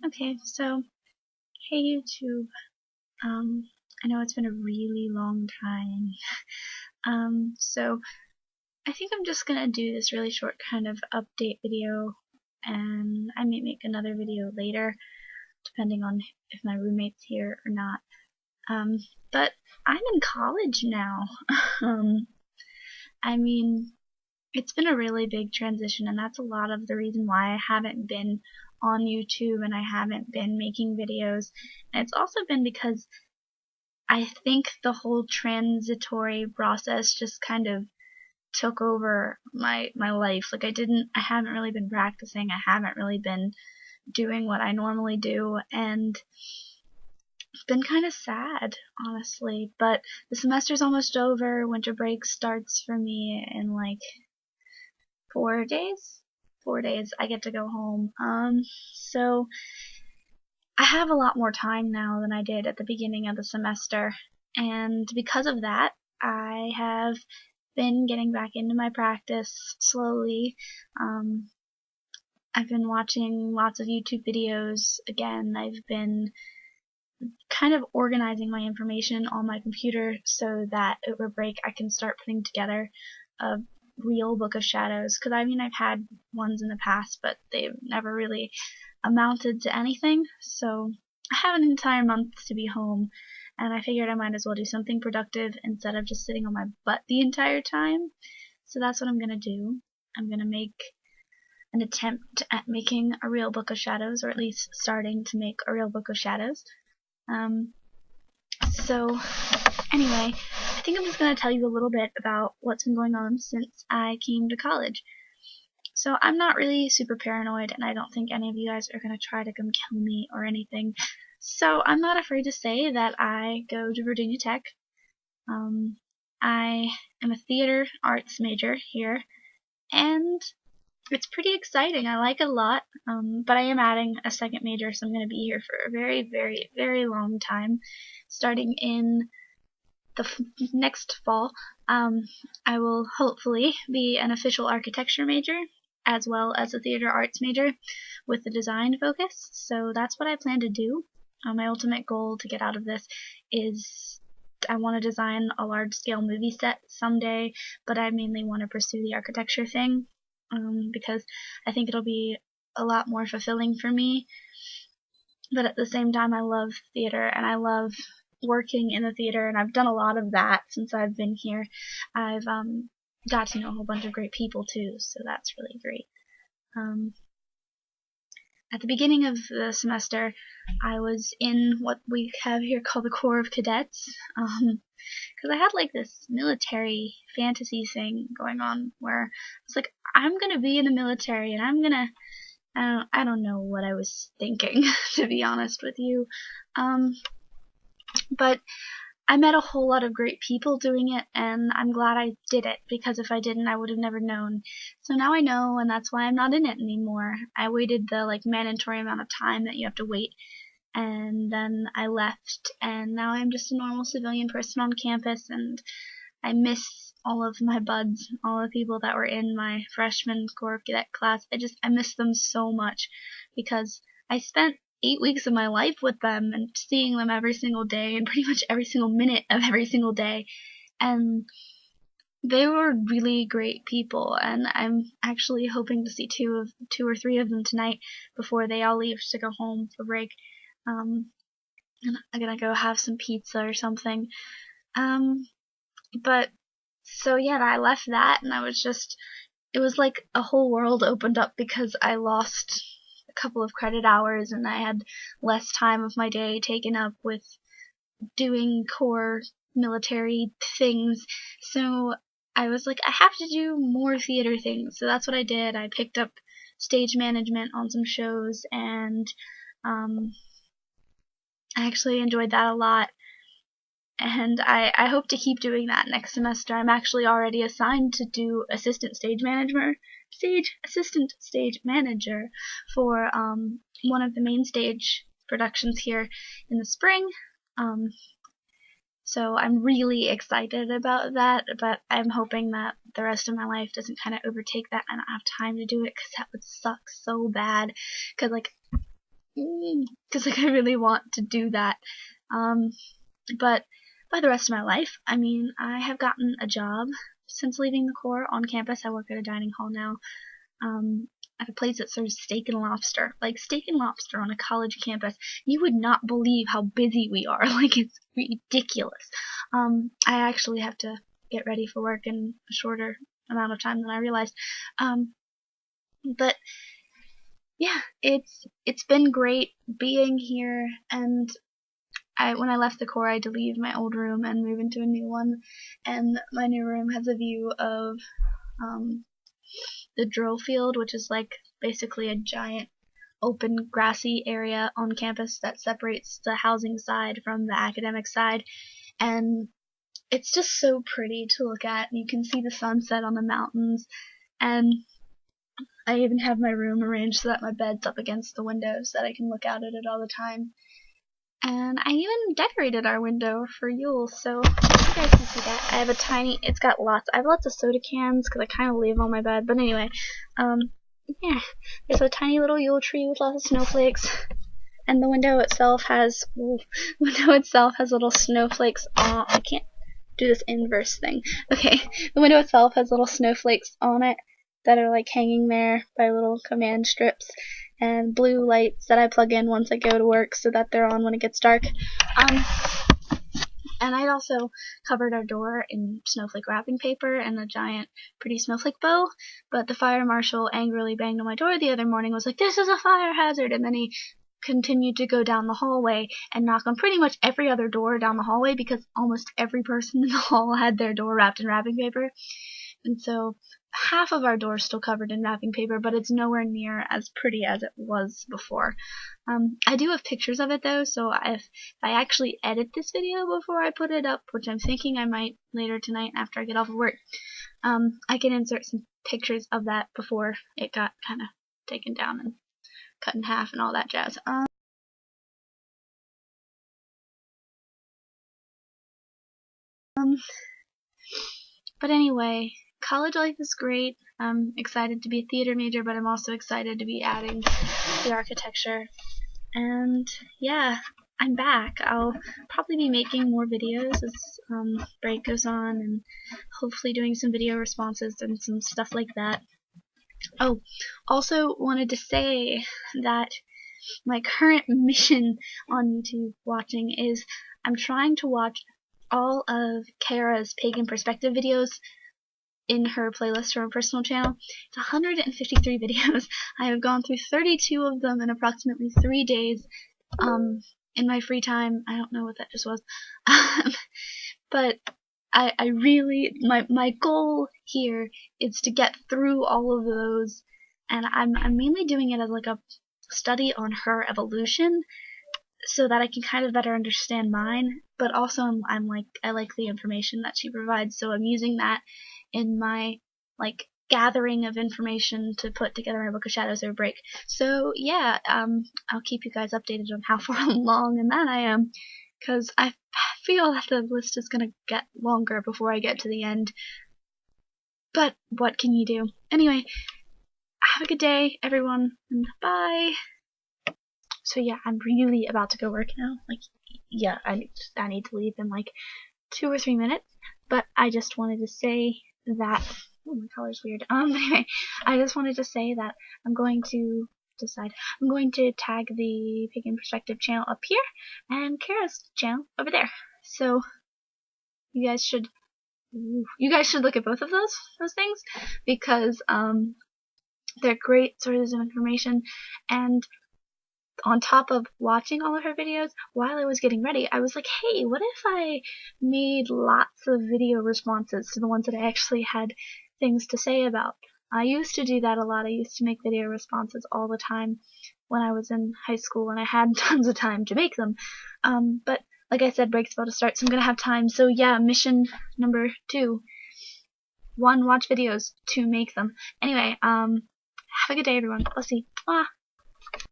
Okay, so hey YouTube. I know it's been a really long time. So I think I'm just gonna do this really short kind of update video, and I may make another video later, depending on if my roommate's here or not. Um, but I'm in college now. um, I mean, it's been a really big transition, and that's a lot of the reason why I haven't been on YouTube and I haven't been making videos. And it's also been because I think the whole transitory process just kind of took over my life. Like I haven't really been practicing. I haven't really been doing what I normally do, and it's been kind of sad, honestly. But the semester's almost over. Winter break starts for me in like 4 days. 4 days I get to go home. So I have a lot more time now than I did at the beginning of the semester, and because of that, I have been getting back into my practice slowly. I've been watching lots of YouTube videos again. I've been kind of organizing my information on my computer so that over break I can start putting together a real Book of Shadows, because I mean I've had ones in the past, but they've never really amounted to anything. So I have an entire month to be home, and I figured I might as well do something productive instead of just sitting on my butt the entire time. So that's what I'm gonna do. I'm gonna make an attempt at making a real Book of Shadows, or at least starting to make a real Book of Shadows. So anyway, I think I'm just going to tell you a little bit about what's been going on since I came to college. So I'm not really super paranoid, and I don't think any of you guys are going to try to come kill me or anything. So I'm not afraid to say that I go to Virginia Tech. I am a theater arts major here, and it's pretty exciting. I like it a lot, but I am adding a second major, so I'm going to be here for a very, very, very long time, starting in the next fall. I will hopefully be an official architecture major as well as a theater arts major with a design focus. So that's what I plan to do. My ultimate goal to get out of this is I want to design a large-scale movie set someday, but I mainly want to pursue the architecture thing because I think it'll be a lot more fulfilling for me. But at the same time, I love theater, and I love working in the theater, and I've done a lot of that since I've been here. I've got to know a whole bunch of great people too, so that's really great. At the beginning of the semester, I was in what we have here called the Corps of Cadets, because I had like this military fantasy thing going on where I was like, I'm gonna be in the military, and I'm gonna I don't know what I was thinking, to be honest with you. But I met a whole lot of great people doing it, and I'm glad I did it, because if I didn't, I would have never known. So now I know, and that's why I'm not in it anymore. I waited the mandatory amount of time that you have to wait, and then I left, and now I'm just a normal civilian person on campus, and I miss all of my buds, all the people that were in my freshman Corps of Cadet class. I miss them so much, because I spent 8 weeks of my life with them and seeing them every single day and pretty much every single minute of every single day, and they were really great people, and I'm actually hoping to see two or three of them tonight before they all leave to go home for break. And I'm gonna go have some pizza or something. But so yeah, I left that, and it was like a whole world opened up, because I lost a couple of credit hours, and I had less time of my day taken up with doing core military things. So I was like, I have to do more theater things. So that's what I did. I picked up stage management on some shows, and I actually enjoyed that a lot. And I hope to keep doing that next semester. I'm actually already assigned to do assistant stage manager for one of the main stage productions here in the spring. So I'm really excited about that, but I'm hoping that the rest of my life doesn't kind of overtake that and I don't have time to do it, because that would suck so bad. Because because like I really want to do that. But by the rest of my life, I mean, I have gotten a job since leaving the Corps on campus. I work at a dining hall now, at a place that serves steak and lobster. Like, steak and lobster on a college campus. You would not believe how busy we are. Like, it's ridiculous. I actually have to get ready for work in a shorter amount of time than I realized. But yeah, it's been great being here, and when I left the Corps, I had to leave my old room and move into a new one, and my new room has a view of the drill field, which is like basically a giant open grassy area on campus that separates the housing side from the academic side, and it's just so pretty to look at. You can see the sunset on the mountains, and I even have my room arranged so that my bed's up against the window so that I can look out at it all the time. And I even decorated our window for Yule, so you guys can see that. I have I have lots of soda cans because I kind of leave on my bed, but anyway, yeah, there's a tiny little Yule tree with lots of snowflakes, and the window itself has little snowflakes on. I can't do this inverse thing. Okay, the window itself has little snowflakes on it that are like hanging there by little command strips, and blue lights that I plug in once I go to work so that they're on when it gets dark. And I'd also covered our door in snowflake wrapping paper and a giant pretty snowflake bow, but the fire marshal angrily banged on my door the other morning, was like, "This is a fire hazard," and then he continued to go down the hallway and knock on pretty much every other door down the hallway because almost every person in the hall had their door wrapped in wrapping paper. And so half of our door is still covered in wrapping paper, but it's nowhere near as pretty as it was before. I do have pictures of it though, so if I actually edit this video before I put it up, which I'm thinking I might later tonight after I get off of work, I can insert some pictures of that before it got kind of taken down and cut in half and all that jazz. But anyway, college life is great. I'm excited to be a theater major, but I'm also excited to be adding the architecture. And yeah, I'm back. I'll probably be making more videos as break goes on, and hopefully doing some video responses and some stuff like that. Oh, also wanted to say that my current mission on YouTube watching is I'm trying to watch all of Kara's Pagan Perspective videos in her playlist for her personal channel. It's 153 videos. I have gone through 32 of them in approximately 3 days in my free time. I don't know what that just was. But I really, my goal here is to get through all of those, and I'm mainly doing it as like a study on her evolution so that I can kind of better understand mine, but also I like the information that she provides, so I'm using that in my like gathering of information to put together my Book of Shadows over break. So yeah, I'll keep you guys updated on how far along in that I am, because I feel that the list is gonna get longer before I get to the end. But what can you do? Anyway, have a good day, everyone, and bye. So yeah, I'm really about to go work now. Like, yeah, I need to leave in like 2 or 3 minutes. But I just wanted to say that, oh, my color's weird. Anyway, I just wanted to say that I'm going to tag the Pagan Perspective channel up here and Kara's channel over there. So you guys should look at both of those things, because they're great sources of information. And on top of watching all of her videos, while I was getting ready, I was like, hey, what if I made lots of video responses to the ones that I actually had things to say about? I used to do that a lot. I used to make video responses all the time when I was in high school, and I had tons of time to make them. But like I said, break's about to start, so I'm gonna have time. So yeah, mission number 2. 1, watch videos. 2, make them. Anyway, have a good day, everyone. Let's see.